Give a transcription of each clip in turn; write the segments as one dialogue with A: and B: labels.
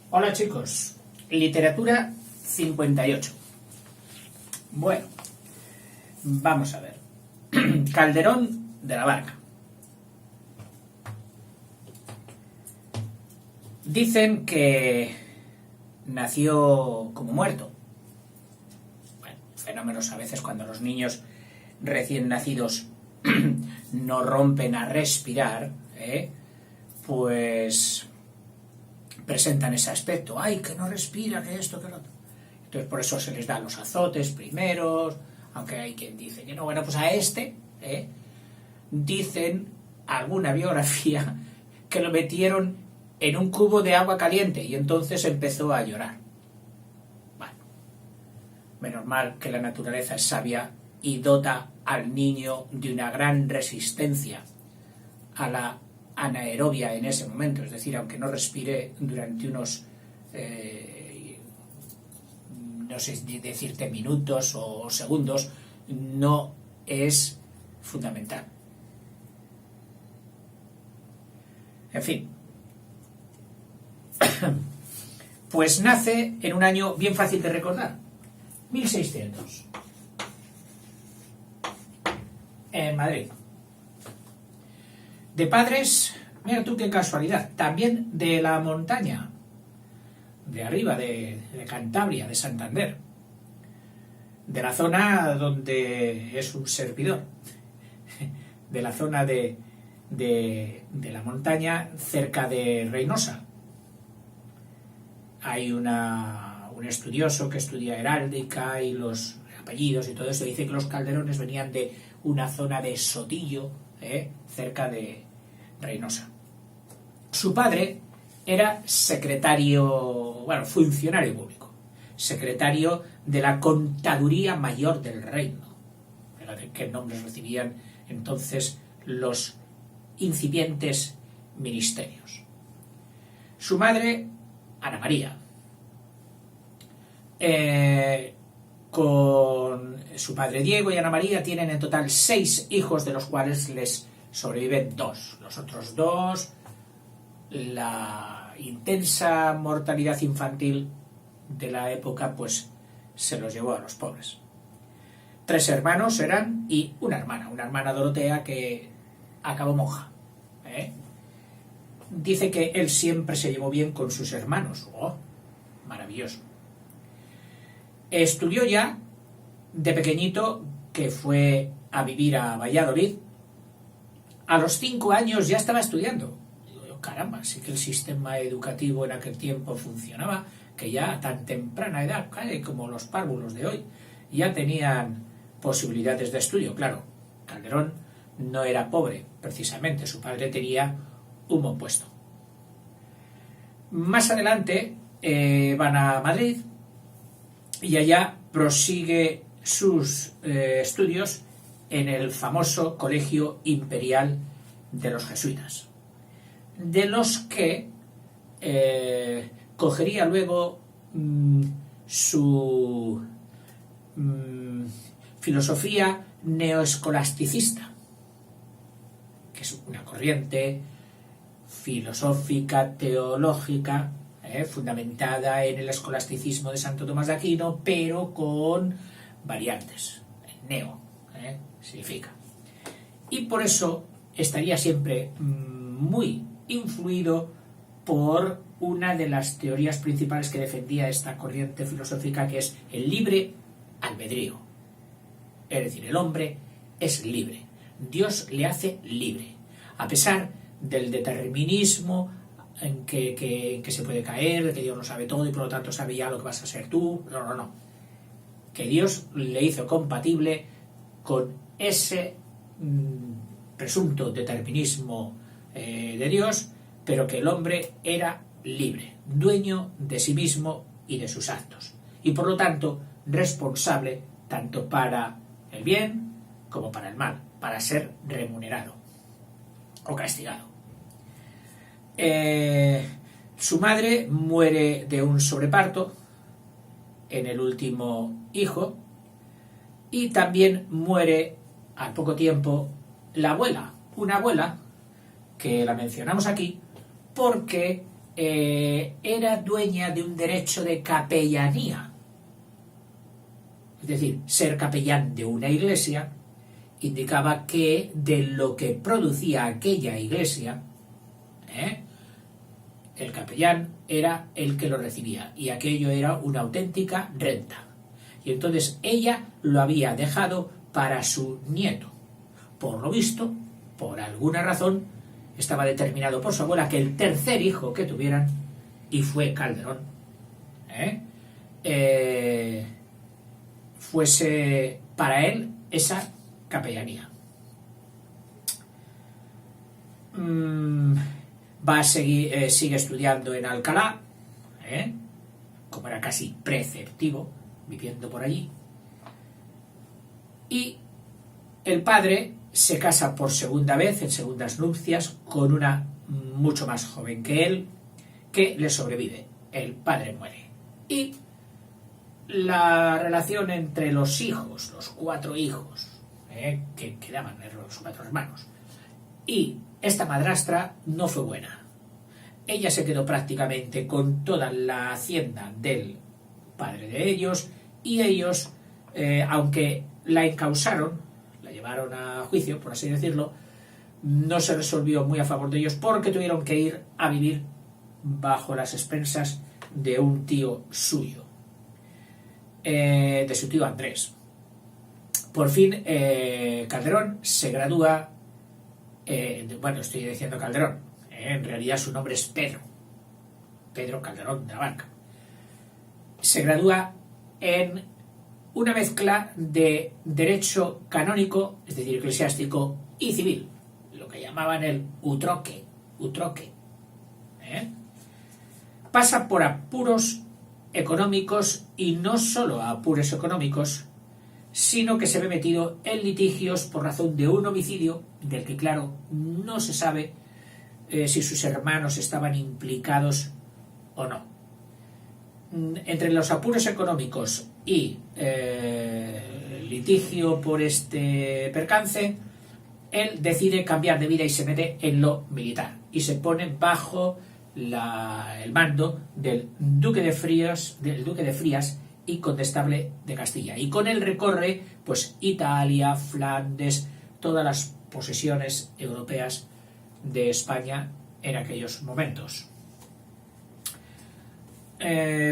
A: Hola chicos, literatura 58. Bueno, vamos a ver. Calderón de la Barca. Dicen que nació como muerto. Bueno, fenómenos a veces cuando los niños recién nacidos no rompen a respirar, pues presentan ese aspecto. ¡Ay, que no respira, que esto, que lo otro! Entonces por eso se les da los azotes primeros, aunque hay quien dice que no. Bueno, pues a dicen alguna biografía que lo metieron en un cubo de agua caliente y entonces empezó a llorar. Bueno, menos mal que la naturaleza es sabia y dota al niño de una gran resistencia a la anaerobia en ese momento, es decir, aunque no respire durante unos, no sé decirte minutos o segundos, no es fundamental. En fin, pues nace en un año bien fácil de recordar, 1600, en Madrid. De padres, mira tú qué casualidad, también de la montaña, de arriba, de Cantabria, de Santander, de la zona donde es un servidor, de la zona de la montaña cerca de Reynosa. Hay un estudioso que estudia heráldica y los apellidos y todo eso, dice que los Calderones venían de una zona de Sotillo, cerca de Reynosa. Su padre era funcionario público, secretario de la Contaduría Mayor del Reino. Fíjate qué nombres recibían entonces los incipientes ministerios. Su madre, Ana María, con su padre Diego y Ana María tienen en total 6 hijos, de los cuales les sobreviven 2. Los otros 2, la intensa mortalidad infantil de la época, pues se los llevó a los pobres. 3 hermanos eran y una hermana Dorotea, que acabó monja. Dice que él siempre se llevó bien con sus hermanos. ¡Oh! Maravilloso. Estudió ya de pequeñito, que fue a vivir a Valladolid. A los 5 años ya estaba estudiando. Digo, caramba, sí que el sistema educativo en aquel tiempo funcionaba, que ya a tan temprana edad, como los párvulos de hoy, ya tenían posibilidades de estudio. Claro, Calderón no era pobre, precisamente, su padre tenía un buen puesto. Más adelante van a Madrid y allá prosigue sus estudios en el famoso Colegio Imperial de los Jesuitas, de los que cogería luego su filosofía neoescolasticista, que es una corriente filosófica, teológica, fundamentada en el escolasticismo de Santo Tomás de Aquino, pero con variantes. Neo significa. Y por eso estaría siempre muy influido por una de las teorías principales que defendía esta corriente filosófica, que es el libre albedrío. Es decir, el hombre es libre. Dios le hace libre. A pesar del determinismo en que se puede caer, que Dios lo sabe todo y por lo tanto sabe ya lo que vas a ser tú. No. Que Dios le hizo compatible con ese presunto determinismo de Dios, pero que el hombre era libre, dueño de sí mismo y de sus actos, y por lo tanto responsable tanto para el bien como para el mal, para ser remunerado o castigado. Su madre muere de un sobreparto en el último hijo, y también muere al poco tiempo la abuela, una abuela que la mencionamos aquí porque era dueña de un derecho de capellanía. Es decir, ser capellán de una iglesia indicaba que de lo que producía aquella iglesia, el capellán era el que lo recibía, y aquello era una auténtica renta. Y entonces ella lo había dejado para su nieto. Por lo visto, por alguna razón, estaba determinado por su abuela que el tercer hijo que tuvieran, y fue Calderón, fuese para él esa capellanía. Va a seguir, sigue estudiando en Alcalá, como era casi preceptivo, viviendo por allí. Y el padre se casa por segunda vez, en segundas nupcias, con una mucho más joven que él, que le sobrevive. El padre muere. Y la relación entre los hijos, los 4 hijos, que quedaban los 4 hermanos, y esta madrastra no fue buena. Ella se quedó prácticamente con toda la hacienda del padre de ellos, y ellos, aunque la encausaron, la llevaron a juicio, por así decirlo, no se resolvió muy a favor de ellos, porque tuvieron que ir a vivir bajo las expensas de un tío suyo, de su tío Andrés. Por fin, Calderón se gradúa, bueno, estoy diciendo Calderón, en realidad su nombre es Pedro Calderón de la Barca. Se gradúa en una mezcla de derecho canónico, es decir, eclesiástico, y civil, lo que llamaban el utroque. Pasa por apuros económicos, y no solo a apuros económicos, sino que se ve metido en litigios por razón de un homicidio del que, claro, no se sabe si sus hermanos estaban implicados o no. Entre los apuros económicos y litigio por este percance, él decide cambiar de vida y se mete en lo militar y se pone bajo el mando del duque de Frías y condestable de Castilla, y con él recorre pues Italia, Flandes, todas las posesiones europeas de España en aquellos momentos.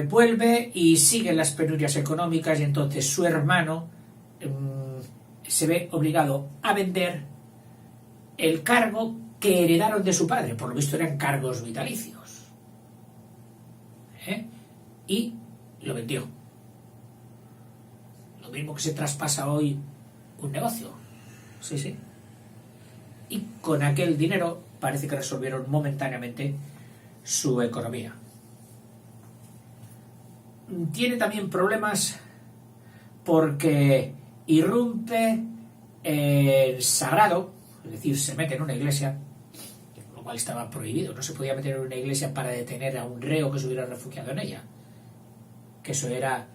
A: Vuelve y sigue las penurias económicas, y entonces su hermano se ve obligado a vender el cargo que heredaron de su padre. Por lo visto eran cargos vitalicios, y lo vendió. Lo mismo que se traspasa hoy un negocio. Sí. Y con aquel dinero parece que resolvieron momentáneamente su economía. Tiene también problemas porque irrumpe el sagrado, es decir, se mete en una iglesia, lo cual estaba prohibido. No se podía meter en una iglesia para detener a un reo que se hubiera refugiado en ella, que eso era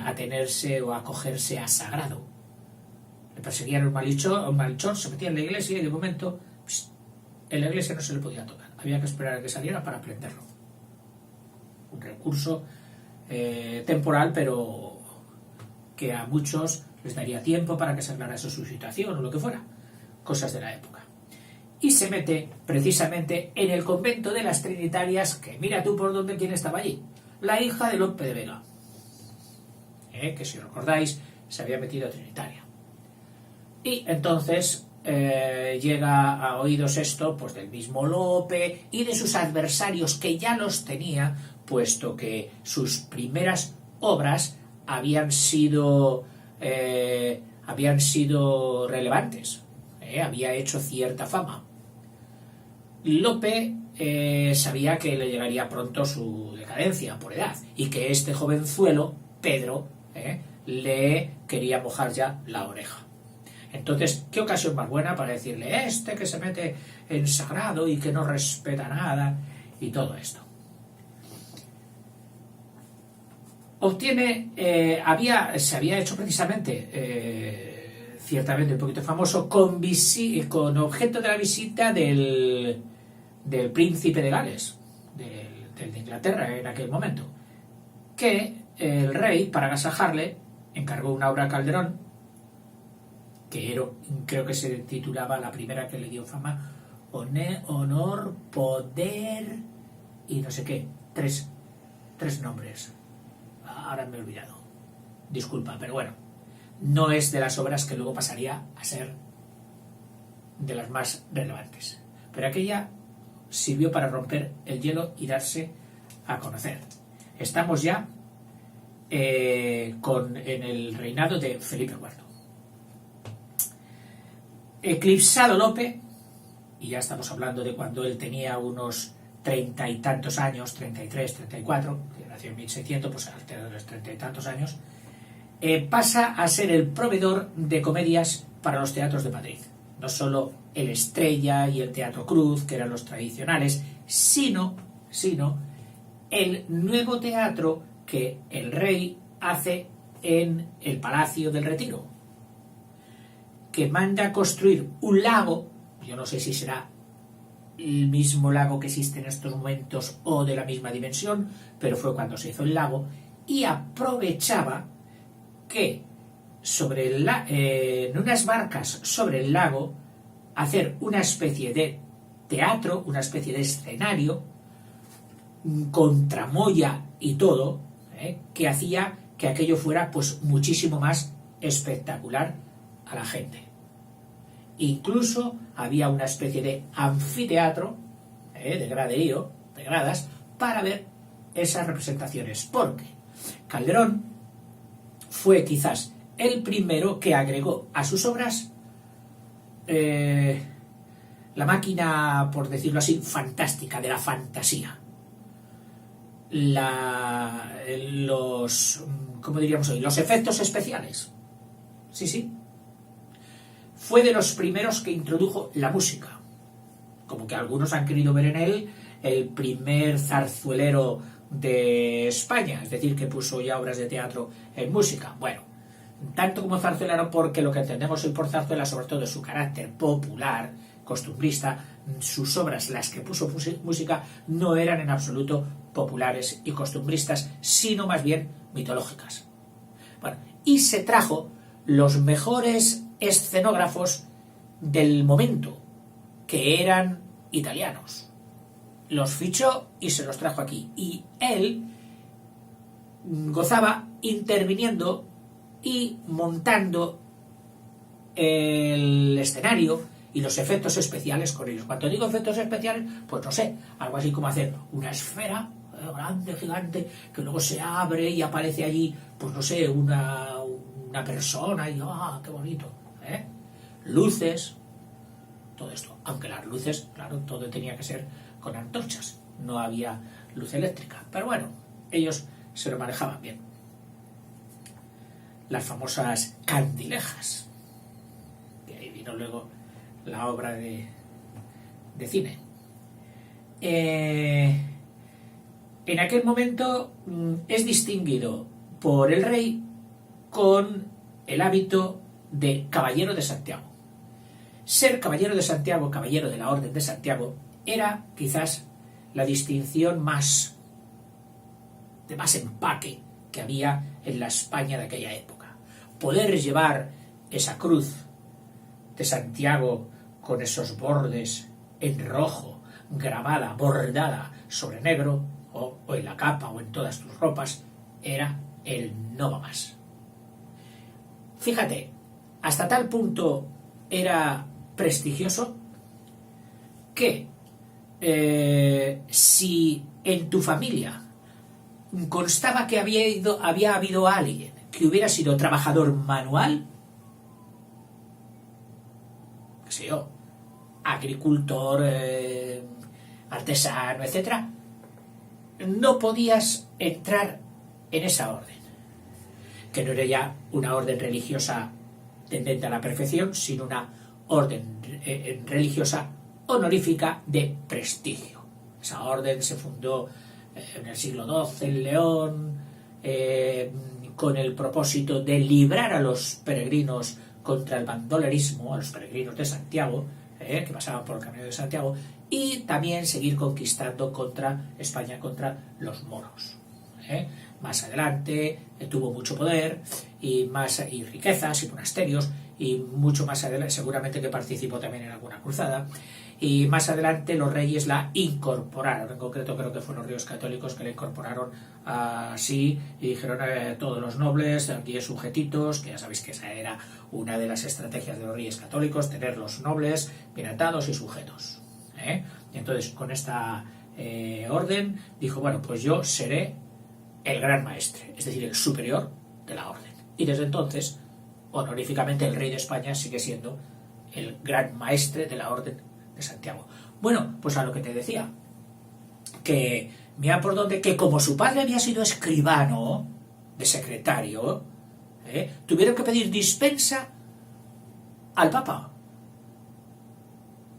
A: atenerse o acogerse a sagrado. Le perseguían a un malhechor, se metía en la iglesia, y de momento en la iglesia no se le podía tocar, había que esperar a que saliera para prenderlo. Un recurso temporal, pero que a muchos les daría tiempo para que se aclarase su situación o lo que fuera, cosas de la época. Y se mete precisamente en el convento de las Trinitarias, que mira tú por dónde quién estaba allí, la hija de Lope de Vega, que si recordáis se había metido a Trinitaria. Y entonces llega a oídos esto pues del mismo Lope y de sus adversarios, que ya los tenía, puesto que sus primeras obras habían sido relevantes, había hecho cierta fama. Lope sabía que le llegaría pronto su decadencia por edad, y que este jovenzuelo, Pedro, le quería mojar ya la oreja. Entonces, ¿qué ocasión más buena para decirle que se mete en sagrado y que no respeta nada y todo esto? Obtiene, se había hecho precisamente, ciertamente un poquito famoso, con objeto de la visita del príncipe de Gales, de Inglaterra en aquel momento, que el rey, para agasajarle, encargó una obra a Calderón, creo que se titulaba, la primera que le dio fama, Honor, Poder y no sé qué, tres nombres. Ahora me he olvidado. Disculpa, pero bueno, no es de las obras que luego pasaría a ser de las más relevantes. Pero aquella sirvió para romper el hielo y darse a conocer. Estamos ya en el reinado de Felipe IV. Eclipsado Lope, y ya estamos hablando de cuando él tenía unos 30 y tantos años, 33, 34, que nació en 1600, pues alrededor de los 30 y tantos años, pasa a ser el proveedor de comedias para los teatros de Madrid. No solo el Estrella y el Teatro Cruz, que eran los tradicionales, sino el nuevo teatro que el rey hace en el Palacio del Retiro, que manda construir un lago, yo no sé si será el mismo lago que existe en estos momentos o de la misma dimensión, pero fue cuando se hizo el lago, y aprovechaba que en unas barcas sobre el lago hacer una especie de teatro, una especie de escenario con tramoya y todo, que hacía que aquello fuera pues muchísimo más espectacular a la gente. Incluso había una especie de anfiteatro de graderío, de gradas, para ver esas representaciones, porque Calderón fue quizás el primero que agregó a sus obras la máquina, por decirlo así, fantástica, de la fantasía. ¿Cómo diríamos hoy? Los efectos especiales. Sí. Fue de los primeros que introdujo la música. Como que algunos han querido ver en él el primer zarzuelero de España, es decir, que puso ya obras de teatro en música. Bueno, tanto como zarzuelero, porque lo que entendemos hoy por zarzuela, sobre todo, es su carácter popular, costumbrista. Sus obras, las que puso música, no eran en absoluto populares y costumbristas, sino más bien mitológicas. Bueno, y se trajo los mejores escenógrafos del momento, que eran italianos. Los fichó y se los trajo aquí. Y él gozaba interviniendo y montando el escenario y los efectos especiales con ellos. Cuando digo efectos especiales, pues no sé, algo así como hacer una esfera grande, gigante, que luego se abre y aparece allí, pues no sé, una persona y qué bonito, luces, todo esto. Aunque las luces, claro, todo tenía que ser con antorchas, no había luz eléctrica, pero bueno, ellos se lo manejaban bien. Las famosas candilejas, que ahí vino luego la obra de cine. En aquel momento es distinguido por el rey con el hábito de caballero de Santiago. Ser caballero de Santiago, caballero de la Orden de Santiago, era quizás la distinción de más empaque que había en la España de aquella época. Poder llevar esa cruz de Santiago con esos bordes en rojo, grabada, bordada sobre negro, o en la capa o en todas tus ropas, era el no va más. Fíjate, hasta tal punto era prestigioso que si en tu familia constaba que había habido alguien que hubiera sido trabajador manual, qué sé yo, agricultor, artesano, etcétera, no podías entrar en esa orden, que no era ya una orden religiosa tendente a la perfección, sino una orden religiosa honorífica de prestigio. Esa orden se fundó en el siglo XII en León, con el propósito de librar a los peregrinos contra el bandolerismo, a los peregrinos de Santiago, que pasaban por el camino de Santiago, y también seguir conquistando contra España, contra los moros. Más adelante tuvo mucho poder y riquezas y monasterios, y mucho más adelante seguramente que participó también en alguna cruzada, y más adelante los reyes la incorporaron. En concreto creo que fueron los reyes católicos que la incorporaron así y dijeron todos los nobles aquí sujetitos, que ya sabéis que esa era una de las estrategias de los reyes católicos, tener los nobles bien atados y sujetos. Y entonces con esta orden dijo, bueno, pues yo seré el gran maestre, es decir, el superior de la orden. Y desde entonces, honoríficamente, el rey de España sigue siendo el gran maestre de la orden de Santiago. Bueno, pues a lo que te decía, que mira por dónde, que como su padre había sido escribano de secretario, tuvieron que pedir dispensa al Papa.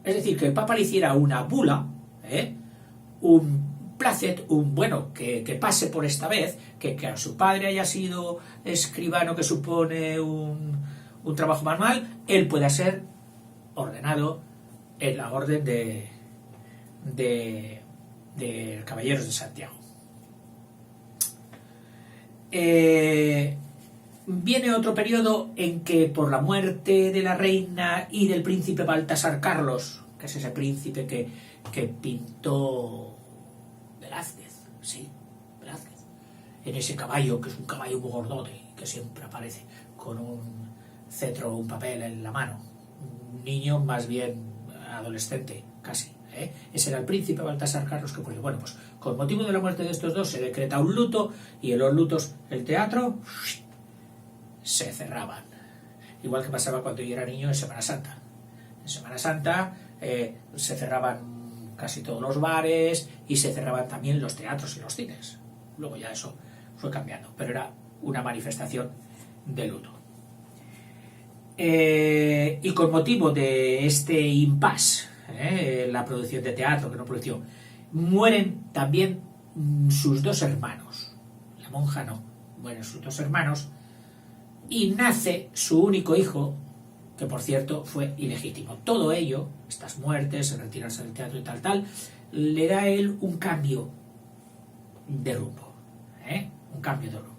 A: Es decir, que el Papa le hiciera una bula, un placet, que pase por esta vez, que a su padre haya sido escribano, que supone un trabajo manual, él pueda ser ordenado en la orden de Caballeros de Santiago. Viene otro periodo en que por la muerte de la reina y del príncipe Baltasar Carlos, que es ese príncipe que pintó Velázquez, en ese caballo, que es un caballo muy gordote, que siempre aparece con un cetro o un papel en la mano, un niño más bien adolescente, casi. Ese era el príncipe Baltasar Carlos que ocurrió. Bueno, pues con motivo de la muerte de estos dos se decreta un luto, y en los lutos el teatro se cerraban. Igual que pasaba cuando yo era niño en Semana Santa. En Semana Santa se cerraban casi todos los bares y se cerraban también los teatros y los cines. Luego ya eso fue cambiando, pero era una manifestación de luto. Y con motivo de este impasse, la producción de teatro que no produjo, mueren también sus dos hermanos. La monja no, mueren sus dos hermanos y nace su único hijo, que por cierto fue ilegítimo. Todo ello, estas muertes, el retirarse del teatro y tal, le da a él un cambio de rumbo. Un cambio de rumbo.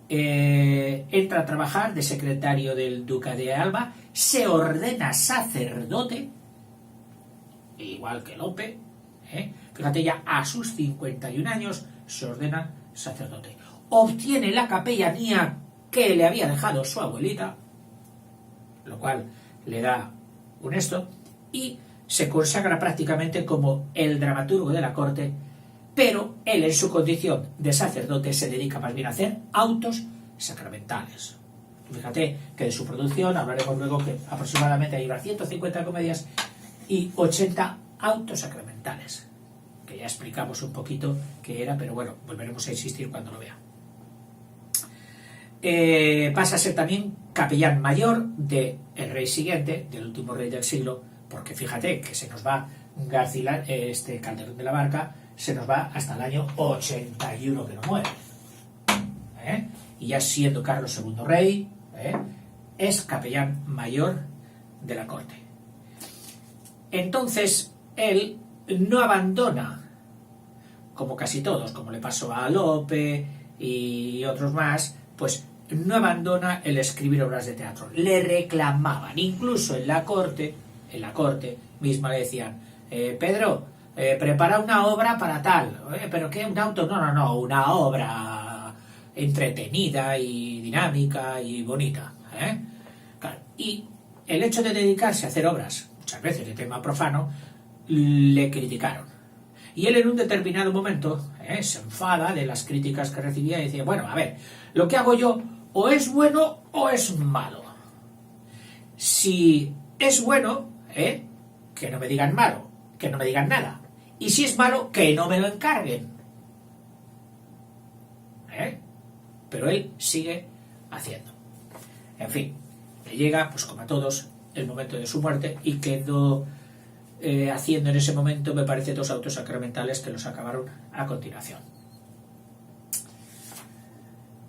A: Entra a trabajar de secretario del duque de Alba, se ordena sacerdote, igual que Lope, fíjate, ya a sus 51 años se ordena sacerdote. Obtiene la capellanía que le había dejado su abuelita, lo cual le da un esto, y se consagra prácticamente como el dramaturgo de la corte, pero él en su condición de sacerdote se dedica más bien a hacer autos sacramentales. Fíjate que de su producción hablaremos luego, que aproximadamente hay unas 150 comedias y 80 autos sacramentales, que ya explicamos un poquito qué era, pero bueno, volveremos a insistir cuando lo vea. Pasa a ser también capellán mayor del rey siguiente, del último rey del siglo, porque fíjate que se nos va García, Calderón de la Barca, se nos va hasta el año 81 que no muere. Y ya siendo Carlos II rey, es capellán mayor de la corte. Entonces, él no abandona, como casi todos, como le pasó a Lope y otros más, pues no abandona el escribir obras de teatro. Le reclamaban, incluso en la corte misma le decían, Pedro, prepara una obra para tal. ¿Pero qué? ¿Un auto? No, una obra entretenida y dinámica y bonita. Claro. Y el hecho de dedicarse a hacer obras, muchas veces de tema profano, le criticaron. Y él en un determinado momento se enfada de las críticas que recibía y decía, bueno, a ver, lo que hago yo o es bueno o es malo. Si es bueno, que no me digan malo, que no me digan nada. Y si es malo, que no me lo encarguen. Pero él sigue haciendo. En fin, le llega, pues como a todos, el momento de su muerte y quedó haciendo en ese momento, me parece, 2 autos sacramentales que los acabaron a continuación.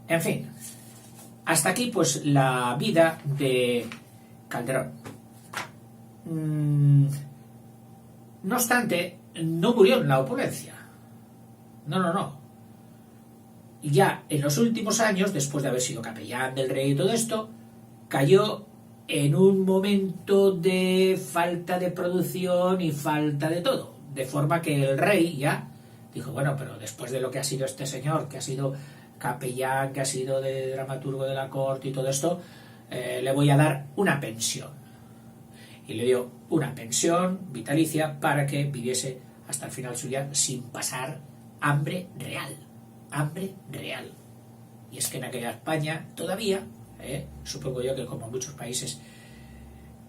A: En fin, hasta aquí pues la vida de Calderón. No obstante, no murió en la opulencia. No. Ya en los últimos años, después de haber sido capellán del rey y todo esto, cayó en un momento de falta de producción y falta de todo. De forma que el rey ya dijo, bueno, pero después de lo que ha sido este señor, que ha sido capellán, que ha sido de dramaturgo de la corte y todo esto, le voy a dar una pensión. Y le dio una pensión vitalicia para que viviese hasta el final suya sin pasar hambre real. Hambre real. Y es que en aquella España todavía, supongo yo que como en muchos países,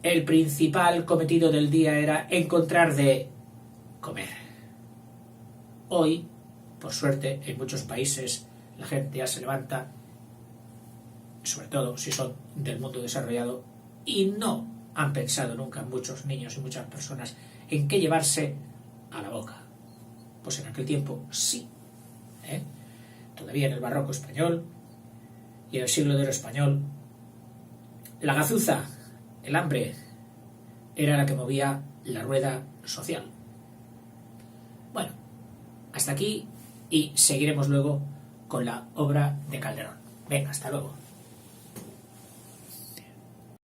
A: el principal cometido del día era encontrar de comer. Hoy, por suerte, en muchos países la gente ya se levanta, sobre todo si son del mundo desarrollado, y no han pensado nunca muchos niños y muchas personas en qué llevarse a la boca. Pues en aquel tiempo sí. Todavía en el barroco español y en el siglo de oro español, la gazuza, el hambre, era la que movía la rueda social. Bueno, hasta aquí y seguiremos luego con la obra de Calderón. Venga, hasta luego.